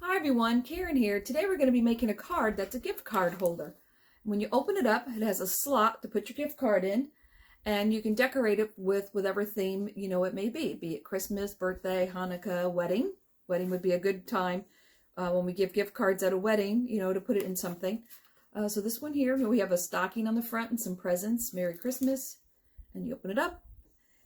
Hi everyone, Karen here. Today we're going to be making a card that's a gift card holder. When you open it up, it has a slot to put your gift card in, and you can decorate it with whatever theme it may be it Christmas, birthday, Hanukkah, wedding. Wedding would be a good time when we give gift cards at a wedding, to put it in something. So this one here, we have a stocking on the front and some presents. Merry Christmas. And you open it up.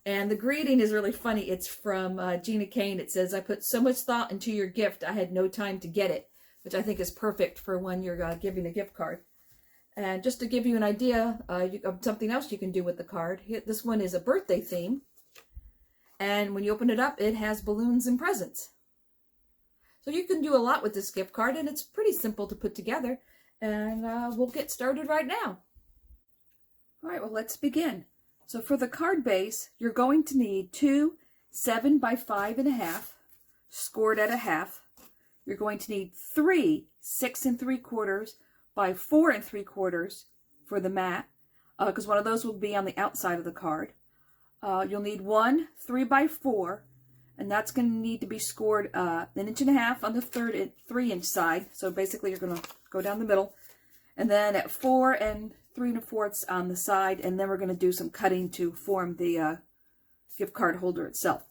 And the greeting is really funny. It's from Gina Kane. It says, "I put so much thought into your gift, I had no time to get it," which I think is perfect for when you're giving a gift card. And just to give you an idea of something else you can do with the card, this one is a birthday theme. And when you open it up, it has balloons and presents. So you can do a lot with this gift card, and it's pretty simple to put together. And we'll get started right now. All right, well, let's begin. So for the card base, you're going to need 2 7 by 5.5 scored at a half. You're going to need 3 6 3/4 by 4 3/4 for the mat, because one of those will be on the outside of the card. You'll need 1 3 by 4, and that's going to need to be scored 1.5 inches on the 3-inch side. So basically you're going to go down the middle, and then at 4 3 1/4 on the side, and then we're going to do some cutting to form the gift card holder itself.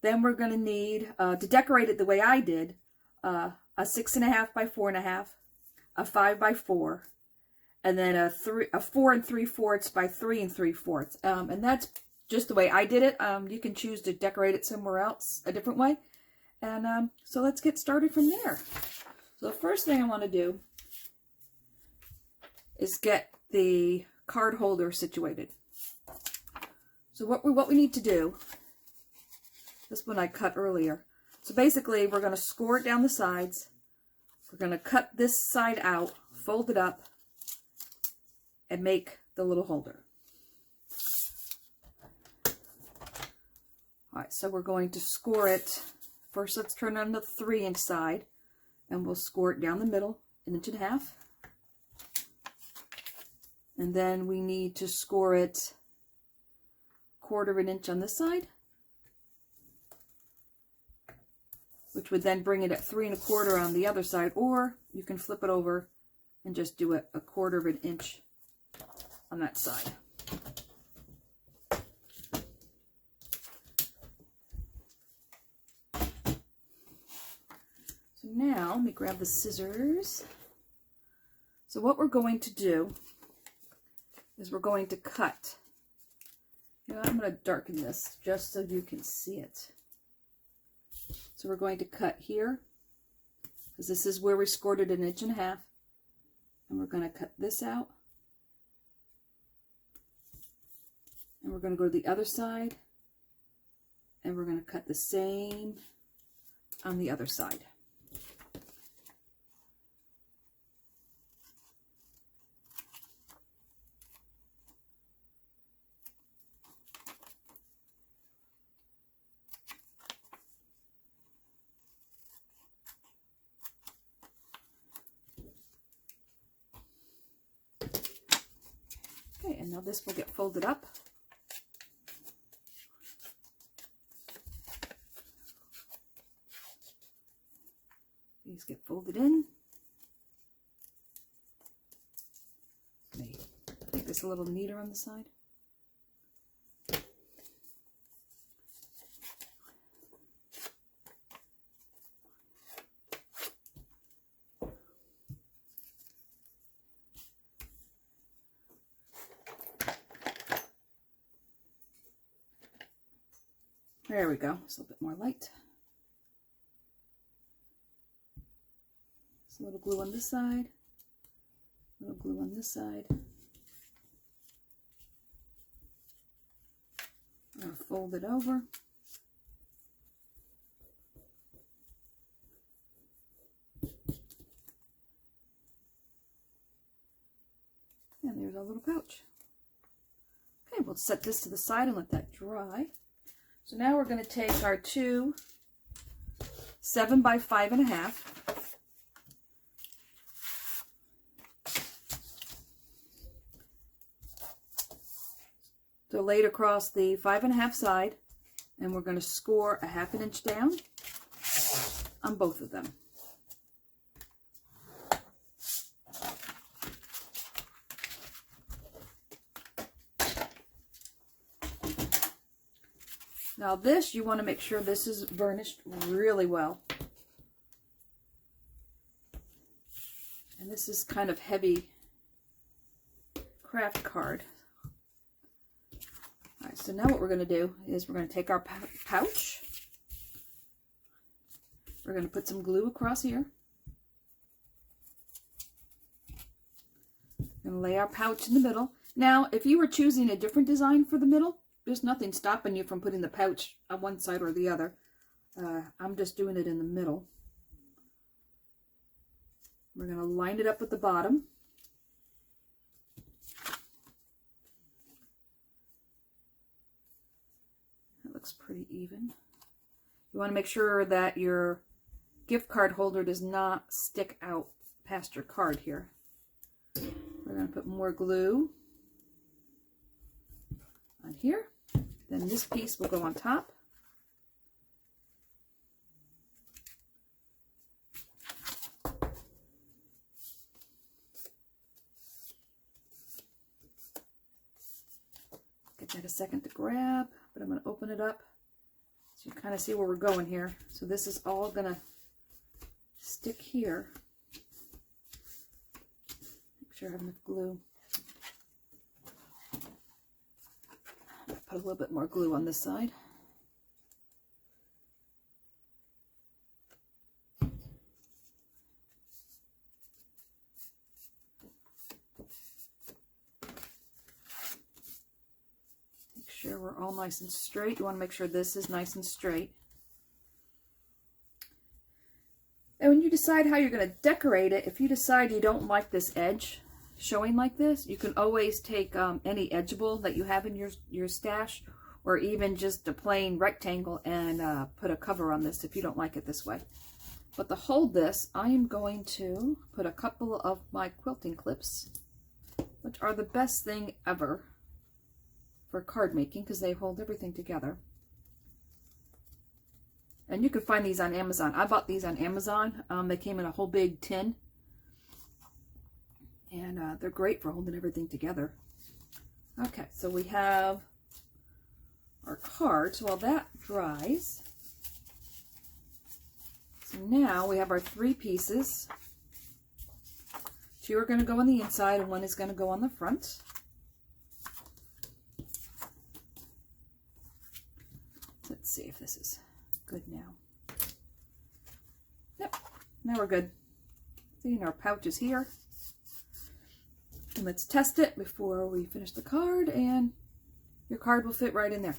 Then we're going to need, to decorate it the way I did, a 6.5 by 4.5, a 5 by 4, and then a 4 3/4 by 3 3/4. And that's just the way I did it. You can choose to decorate it somewhere else a different way. And so let's get started from there. So the first thing I want to do is get the card holder situated. So what we need to do, this one I cut earlier. So basically we're going to score it down the sides. We're going to cut this side out, fold it up, and make the little holder. All right, so we're going to score it. First, let's turn on the 3-inch side, and we'll score it down the middle, 1.5 inches. And then we need to score it 1/4 inch on this side, which would then bring it at 3 1/4 on the other side, or you can flip it over and just do it 1/4 inch on that side. So now let me grab the scissors. So what we're going to do is we're going to cut. I'm going to darken this just so you can see it. So we're going to cut here, because this is where we scored it 1.5 inches, and we're going to cut this out. And we're going to go to the other side, and we're going to cut the same on the other side. Okay, and now this will get folded up. These get folded in. Make this a little neater on the side. There we go. It's a little bit more light. Just a little glue on this side. A little glue on this side. I'll fold it over. And there's our little pouch. Okay, we'll set this to the side and let that dry. So now we're going to take our 2 7 by 5.5. So lay it across the 5.5 side, and we're going to score 1/2 inch down on both of them. Now this, you want to make sure this is varnished really well. And this is kind of heavy craft card. All right, so now what we're going to do is we're going to take our pouch. We're going to put some glue across here. We're going to lay our pouch in the middle. Now, if you were choosing a different design for the middle, there's nothing stopping you from putting the pouch on one side or the other. I'm just doing it in the middle. We're going to line it up with the bottom. That looks pretty even. You want to make sure that your gift card holder does not stick out past your card here. We're going to put more glue on here. Then this piece will go on top. Get that a second to grab, but I'm going to open it up so you kind of see where we're going here. So this is all going to stick here. Make sure I have enough glue. Put a little bit more glue on this side. Make sure we're all nice and straight. You want to make sure this is nice and straight. And when you decide how you're going to decorate it, if you decide you don't like this edge showing like this, you can always take any edgeable that you have in your stash, or even just a plain rectangle, and put a cover on this if you don't like it this way. But to hold this, I am going to put a couple of my quilting clips, which are the best thing ever for card making because they hold everything together. And you can find these on Amazon. I bought these on Amazon. They came in a whole big tin. And they're great for holding everything together. Okay, so we have our card. So while that dries, so now we have our 3 pieces. 2 are going to go on the inside and 1 is going to go on the front. Let's see if this is good now. Yep, now we're good. See, our pouch is here. And let's test it before we finish the card, and your card will fit right in there.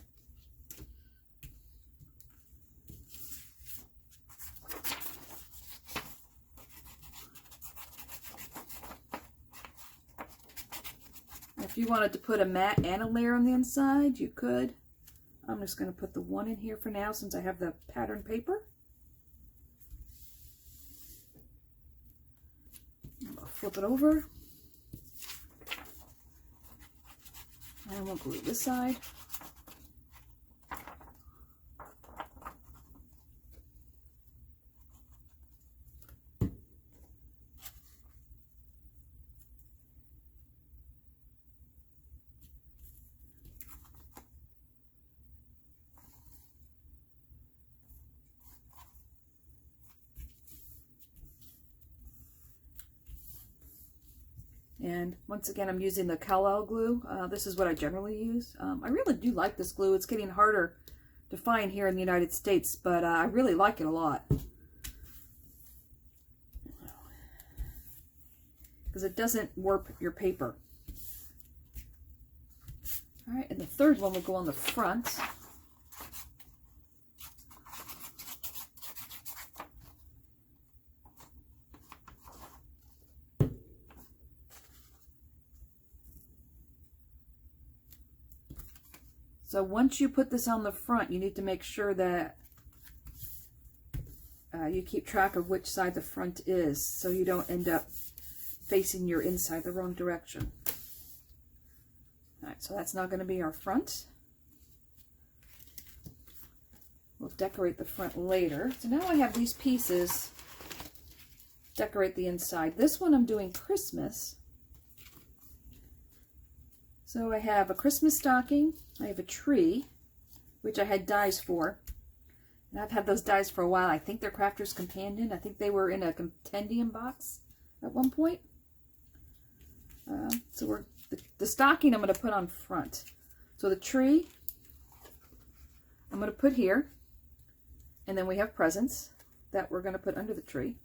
If you wanted to put a mat and a layer on the inside, you could. I'm just going to put the 1 in here for now since I have the pattern paper. I'll flip it over. And we'll glue this side. And once again, I'm using the Cal-L glue. This is what I generally use. I really do like this glue. It's getting harder to find here in the United States, but I really like it a lot. Because it doesn't warp your paper. All right, and the third one will go on the front. So once you put this on the front, you need to make sure that you keep track of which side the front is, so you don't end up facing your inside the wrong direction. All right, so that's now going to be our front. We'll decorate the front later. So now I have these pieces, decorate the inside. This one I'm doing Christmas. So I have a Christmas stocking, I have a tree, which I had dies for. And I've had those dies for a while. I think they're Crafter's Companion. I think they were in a compendium box at one point. So the stocking I'm going to put on front. So the tree I'm going to put here. And then we have presents that we're going to put under the tree.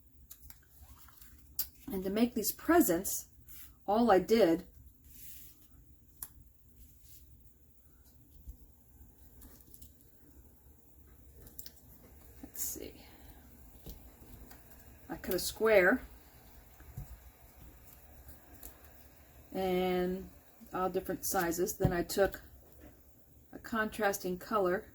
And to make these presents, all I did I cut a square and all different sizes. Then I took a contrasting color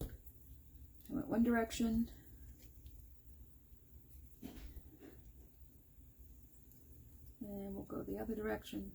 I went one direction and we'll go the other direction.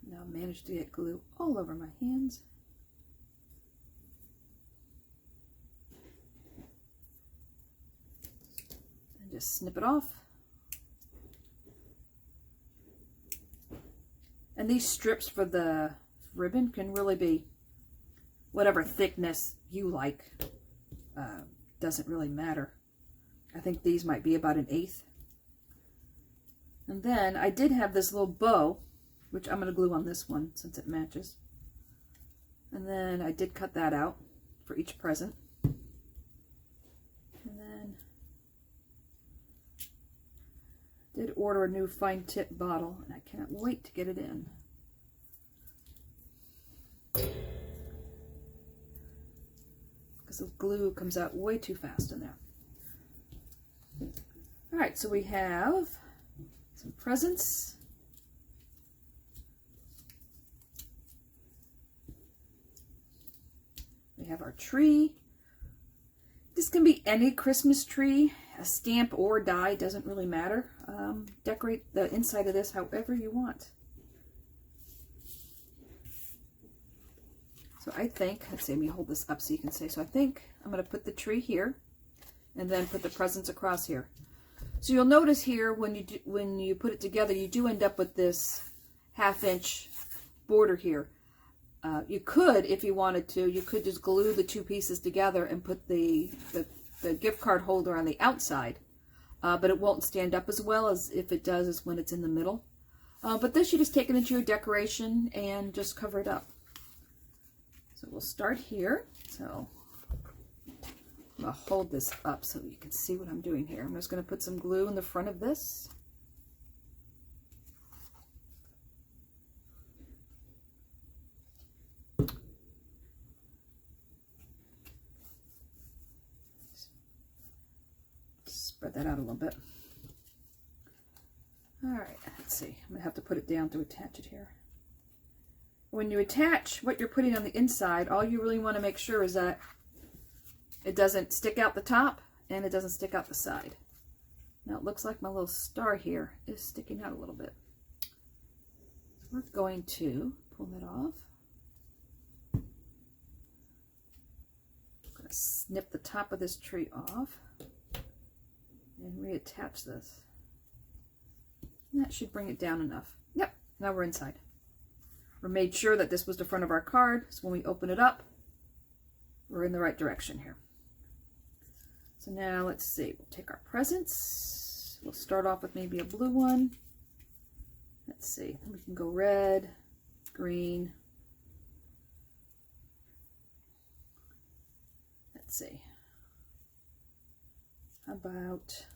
Now I managed to get glue all over my hands. And just snip it off. And these strips for the ribbon can really be whatever thickness you like. Doesn't really matter. I think these might be about 1/8. And then I did have this little bow, which I'm going to glue on this one since it matches. And then I did cut that out for each present. And then did order a new fine tip bottle, and I cannot wait to get it in. Because the glue comes out way too fast in there. Alright, so we have some presents. We have our tree. This can be any Christmas tree, a stamp or die, doesn't really matter. Decorate the inside of this however you want. So I think, let's see, let me hold this up so you can see. So I think I'm going to put the tree here and then put the presents across here. So you'll notice here when you put it together, you do end up with this 1/2 inch border here. You could, if you wanted to, you could just glue the two pieces together and put the gift card holder on the outside, but it won't stand up as well as if it does is when it's in the middle. But this you just take it into your decoration and just cover it up. So we'll start here. So I'm going to hold this up so you can see what I'm doing here. I'm just going to put some glue in the front of this. Spread that out a little bit. All right, let's see. I'm going to have to put it down to attach it here. When you attach what you're putting on the inside, all you really want to make sure is that it doesn't stick out the top and it doesn't stick out the side. Now it looks like my little star here is sticking out a little bit. So we're going to pull that off. I'm going to snip the top of this tree off and reattach this. And that should bring it down enough. Yep, now we're inside. We made sure that this was the front of our card, so when we open it up, we're in the right direction here. So now let's see, we'll take our presents. We'll start off with maybe a blue one. Let's see, we can go red, green. Let's see. How about,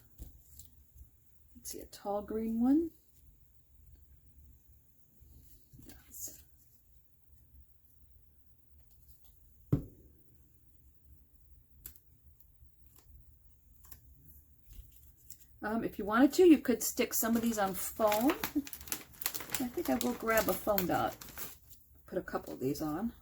let's see, a tall green one. If you wanted to, you could stick some of these on foam. I think I will grab a foam dot. Put a couple of these on.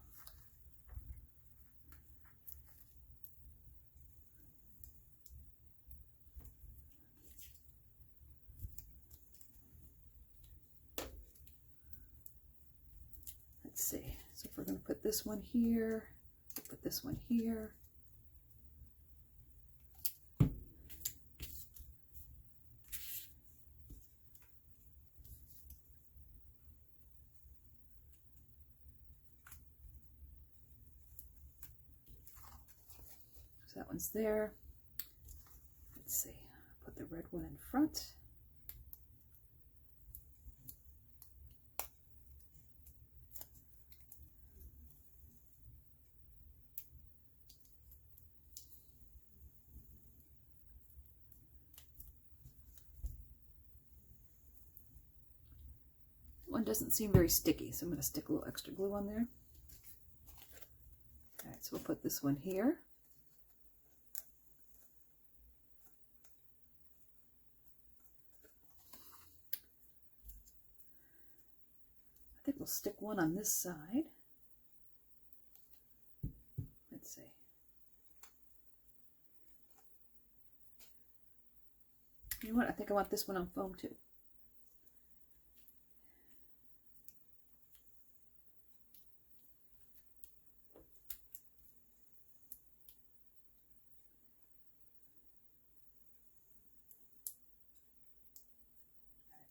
So if we're going to put this one here, put this one here. So that one's there. Let's see, put the red one in front. One doesn't seem very sticky, so I'm going to stick a little extra glue on there. All right, so we'll put this one here. I think we'll stick one on this side. Let's see. You know what? I think I want this one on foam too.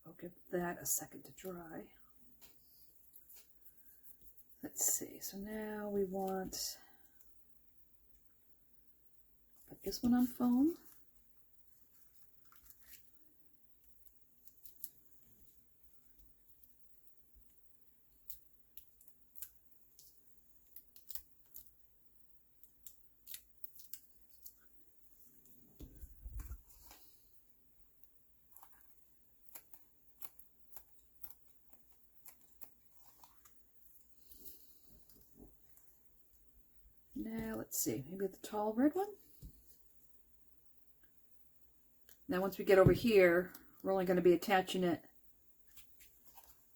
I'll give that a second to dry. Let's see, so now we want, put this one on foam. Now let's see, maybe the tall red one. Now once we get over here, we're only going to be attaching it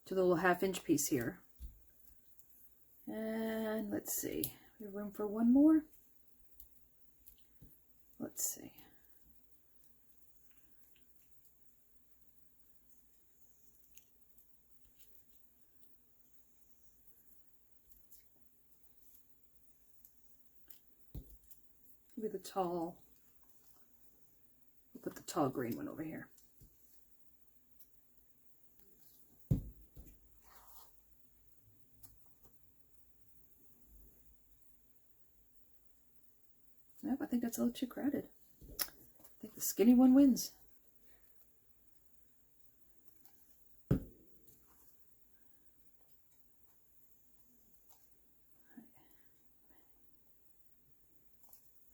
to the little 1/2 inch piece here. And let's see, we have room for one more. Let's see. Maybe the tall, we'll put the tall green one over here. Nope, I think that's a little too crowded. I think the skinny one wins.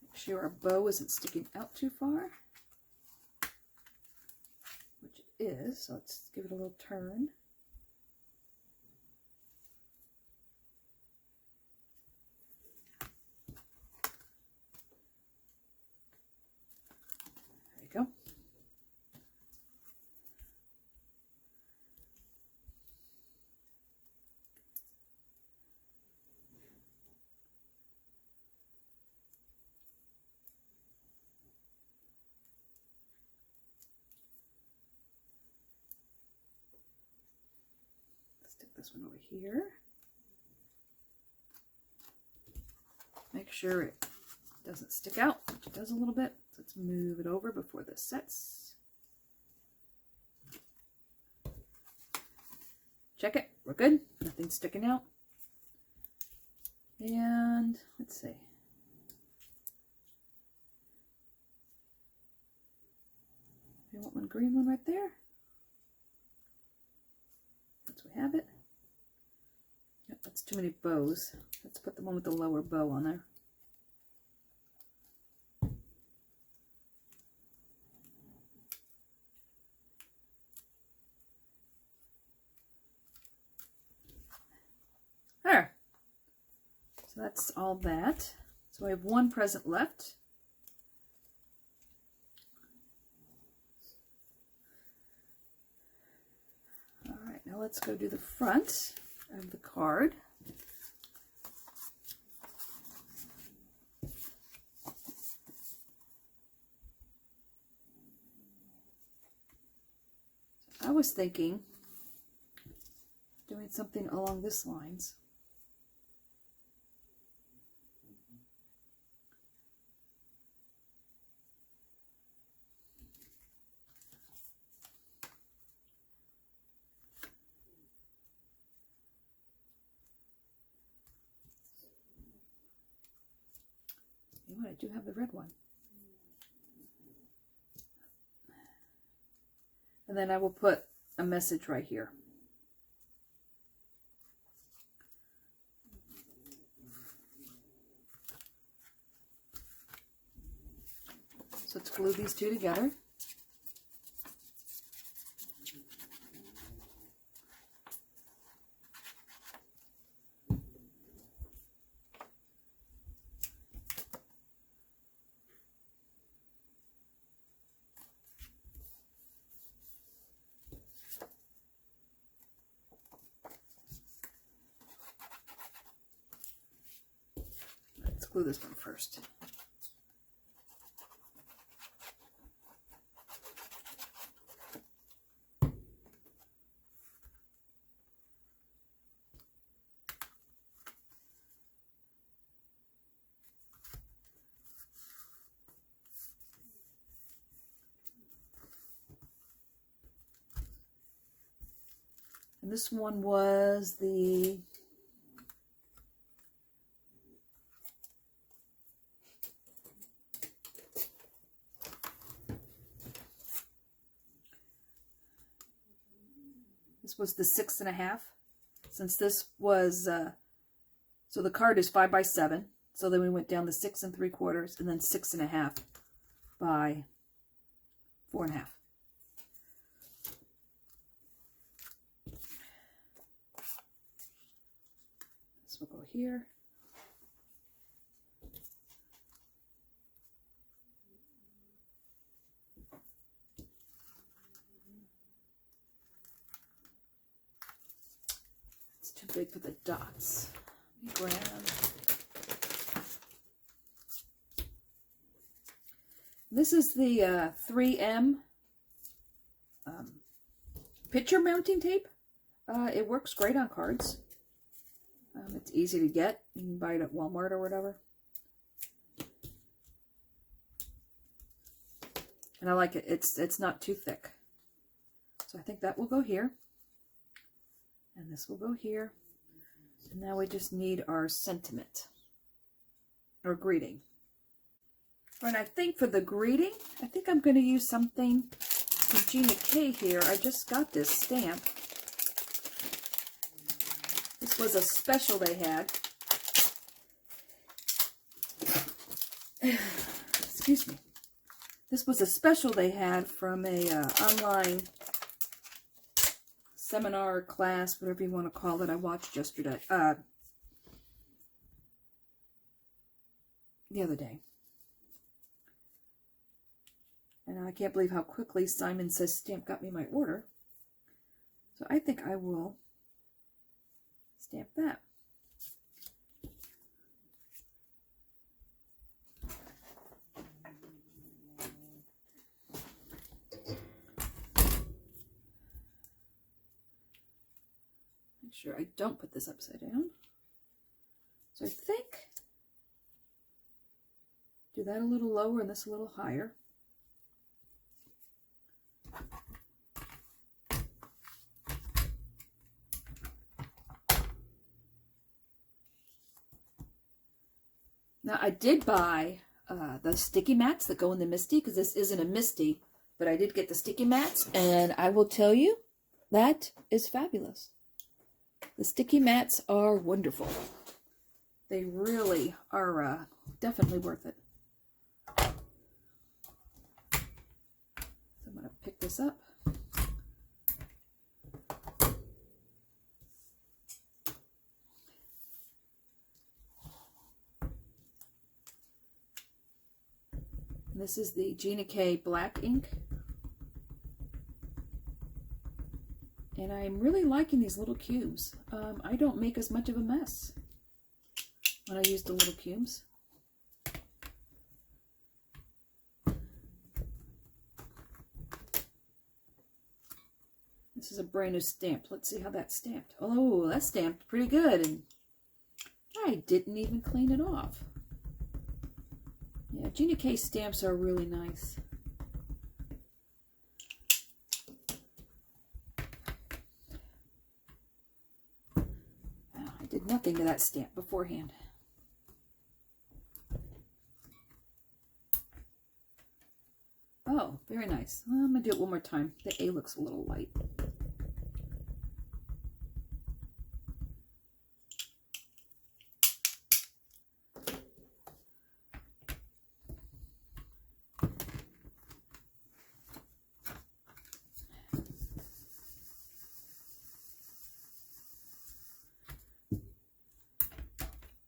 Make sure our bow isn't sticking out too far, which it is, so let's give it a little turn. There you go. Stick this one over here. Make sure it doesn't stick out, which it does a little bit. So let's move it over before this sets. Check it, we're good. Nothing's sticking out. And let's see. You want one green one right there? We have it. Yep, that's too many bows. Let's put the one with the lower bow on there. There. So that's all that. So I have one present left. Now let's go do the front of the card. I was thinking doing something along this lines. know what? I do have the red one. And then I will put a message right here. So let's glue these two together. Let's glue this one first. And this one was the this was the 6.5. Since this was so the card is 5 by 7, so then we went down to 6 3/4 and then 6.5 by 4.5. This will go here. It's too big for the dots. Let me grab. This is the 3M picture mounting tape. It works great on cards. It's easy to get. You can buy it at Walmart or whatever. And I like it. It's not too thick. So I think that will go here. And this will go here. And now we just need our sentiment. Or greeting. And I think for the greeting, I think I'm going to use something from Gina K here. I just got this stamp. This was a special they had. Excuse me. This was a special they had from a online seminar, class, whatever you want to call it. I watched yesterday. The other day. And I can't believe how quickly Simon Says Stamp got me my order. So I think I will stamp that. Make sure I don't put this upside down. So I think do that a little lower and this a little higher. Now, I did buy the sticky mats that go in the Misty, because this isn't a Misty, but I did get the sticky mats, and I will tell you, that is fabulous. The sticky mats are wonderful. They really are definitely worth it. So I'm going to pick this up. This is the Gina K black ink. And I'm really liking these little cubes. I don't make as much of a mess when I use the little cubes. This is a brand new stamp. Let's see how that's stamped. Oh, that's stamped pretty good. And I didn't even clean it off. Yeah, Gina K stamps are really nice. I did nothing to that stamp beforehand. Oh, very nice. I'm going to do it one more time. The A looks a little light.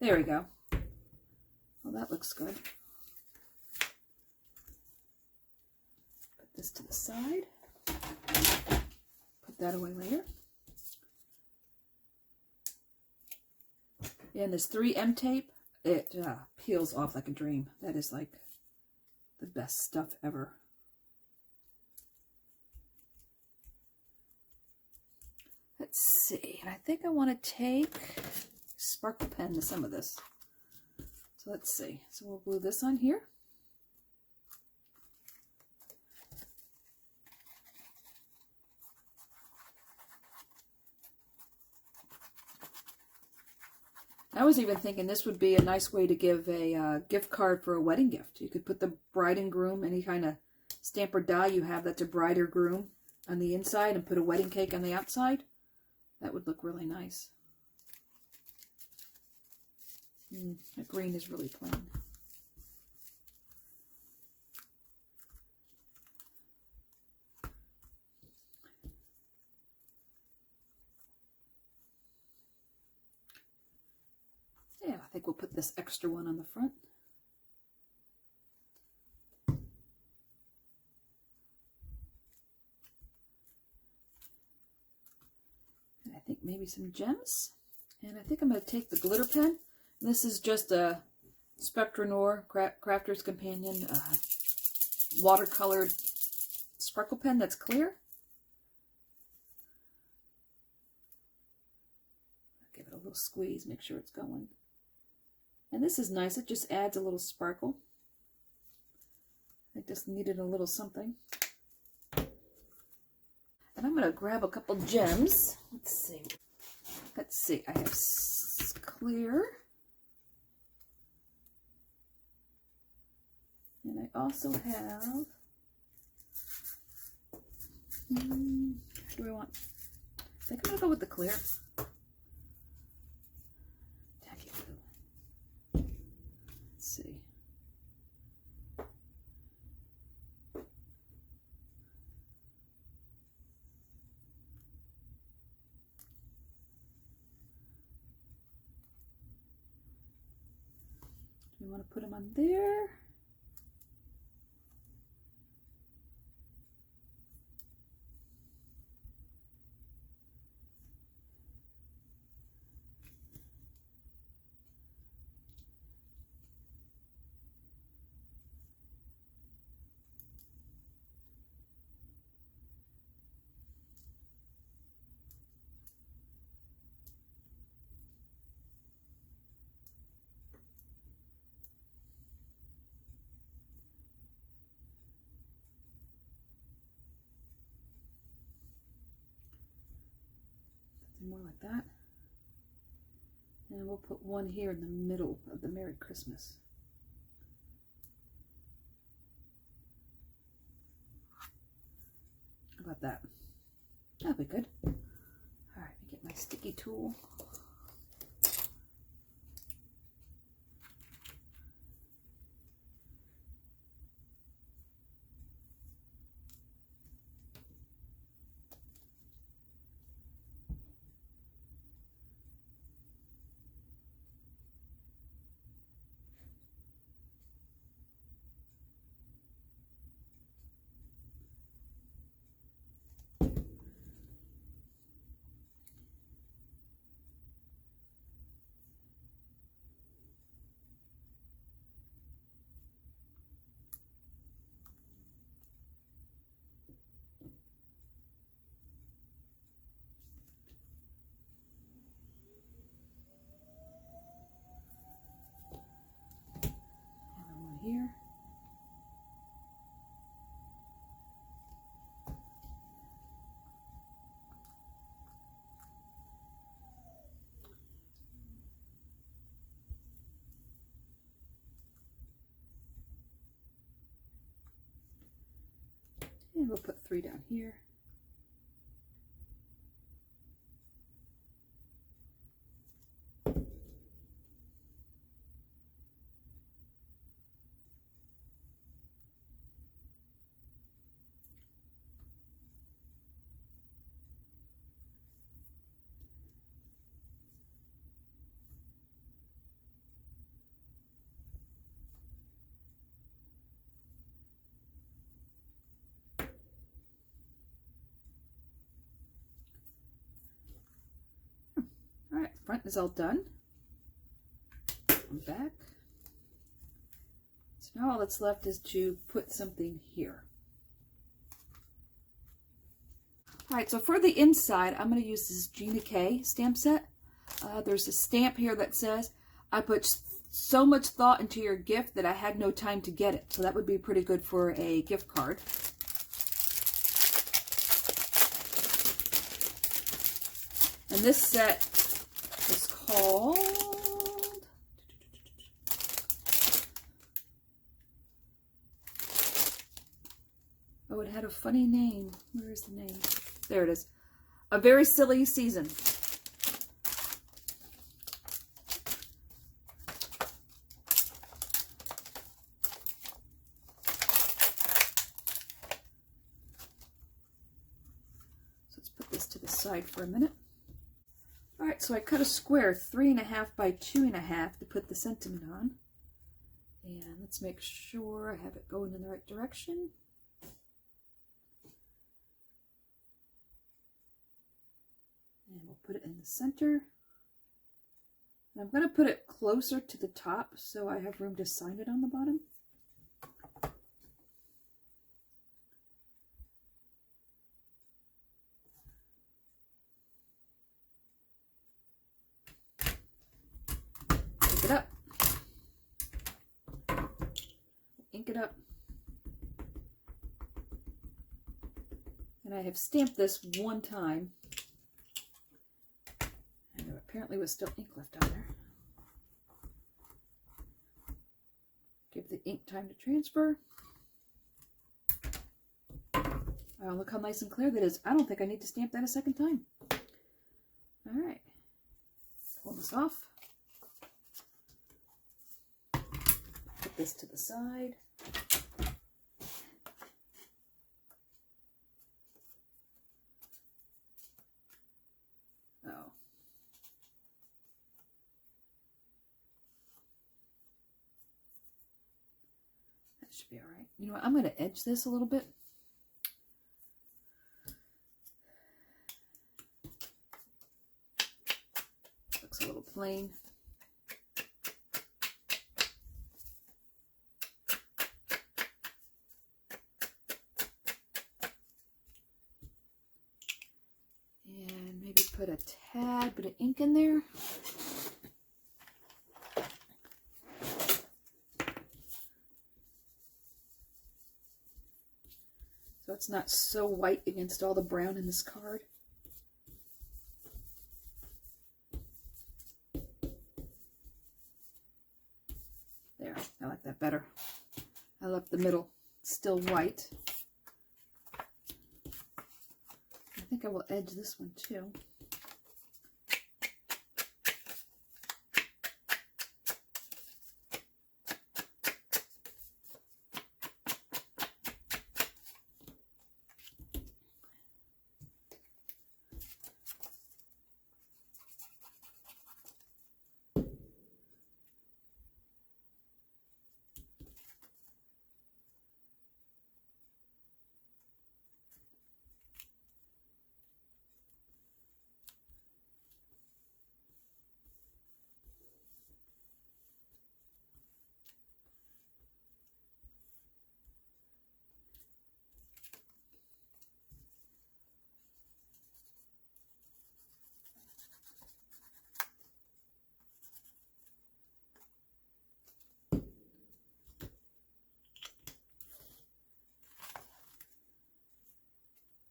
There we go. Well, that looks good. Put this to the side. Put that away later. And this 3M tape, it peels off like a dream. That is like the best stuff ever. Let's see. And I think I want to take sparkle pen to some of this. So let's see. So we'll glue this on here. I was even thinking this would be a nice way to give a gift card for a wedding gift. You could put the bride and groom, any kind of stamp or die you have that's a bride or groom on the inside, and put a wedding cake on the outside. That would look really nice. The green is really plain. Yeah, I think we'll put this extra one on the front. And I think maybe some gems. And I think I'm going to take the glitter pen. This is just a Spectranor Crafter's Companion watercolored sparkle pen that's clear. Give it a little squeeze, make sure it's going. And this is nice, it just adds a little sparkle. I just needed a little something. And I'm going to grab a couple gems. Let's see. Let's see, I have clear. And I also have, what do I want? I think I'm going to go with the clear. Tacky glue. Let's see. Do we want to put them on there? More like that. And we'll put one here in the middle of the Merry Christmas. How about that? That'll be good. All right, let me get my sticky tool. we'll put 3 down here. All right, front is all done. And back. So now all that's left is to put something here. All right, so for the inside, I'm going to use this Gina K stamp set. There's a stamp here that says, I put so much thought into your gift that I had no time to get it. So that would be pretty good for a gift card. And this set is called, oh, it had a funny name. Where is the name? There it is. A Very Silly Season. So let's put this to the side for a minute. All right, so I cut a square 3.5 by 2.5 to put the sentiment on. And let's make sure I have it going in the right direction. And we'll put it in the center. And I'm going to put it closer to the top so I have room to sign it on the bottom. Pick it up. Ink it up. And I have stamped this one time. And there apparently was still ink left on there. Give the ink time to transfer. Oh, look how nice and clear that is. I don't think I need to stamp that a second time. All right. Pull this off. Put this to the side. Oh. That should be all right. You know what? I'm going to edge this a little bit. Looks a little plain. And maybe put a tad bit of ink in there. So it's not so white against all the brown in this card. There, I like that better. I left the middle still white. I think I will edge this one too.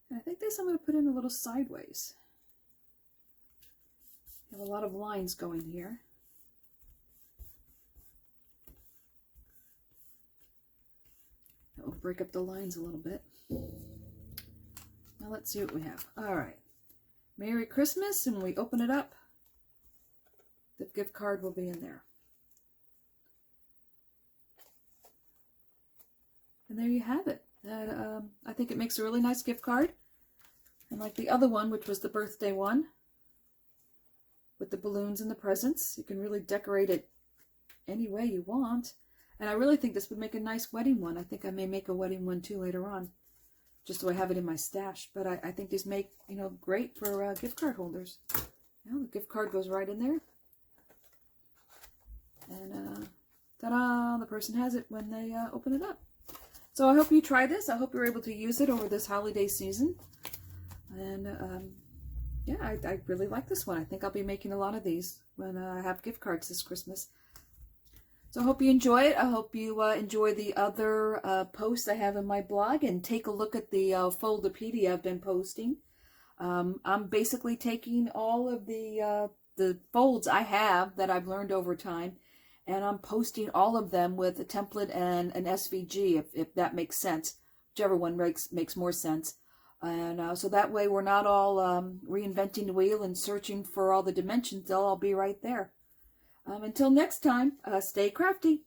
And I think this I'm going to put in a little sideways. I have a lot of lines going here. That will break up the lines a little bit. Now let's see what we have. All right. Merry Christmas, and when we open it up, the gift card will be in there. And there you have it. I think it makes a really nice gift card. And like the other one, which was the birthday one, with the balloons and the presents, you can really decorate it any way you want. And I really think this would make a nice wedding one. I think I may make a wedding one too later on, just so I have it in my stash. But I think these make, great for gift card holders. The gift card goes right in there. And ta-da! The person has it when they open it up. So I hope you try this. I hope you're able to use it over this holiday season. And yeah, I really like this one. I think I'll be making a lot of these when I have gift cards this Christmas. So I hope you enjoy it. I hope you enjoy the other posts I have in my blog, and take a look at the Folderpedia I've been posting. I'm basically taking all of the folds I have that I've learned over time, and I'm posting all of them with a template and an SVG, if that makes sense, whichever one makes more sense. And so that way we're not all reinventing the wheel and searching for all the dimensions. They'll all be right there. Until next time, stay crafty.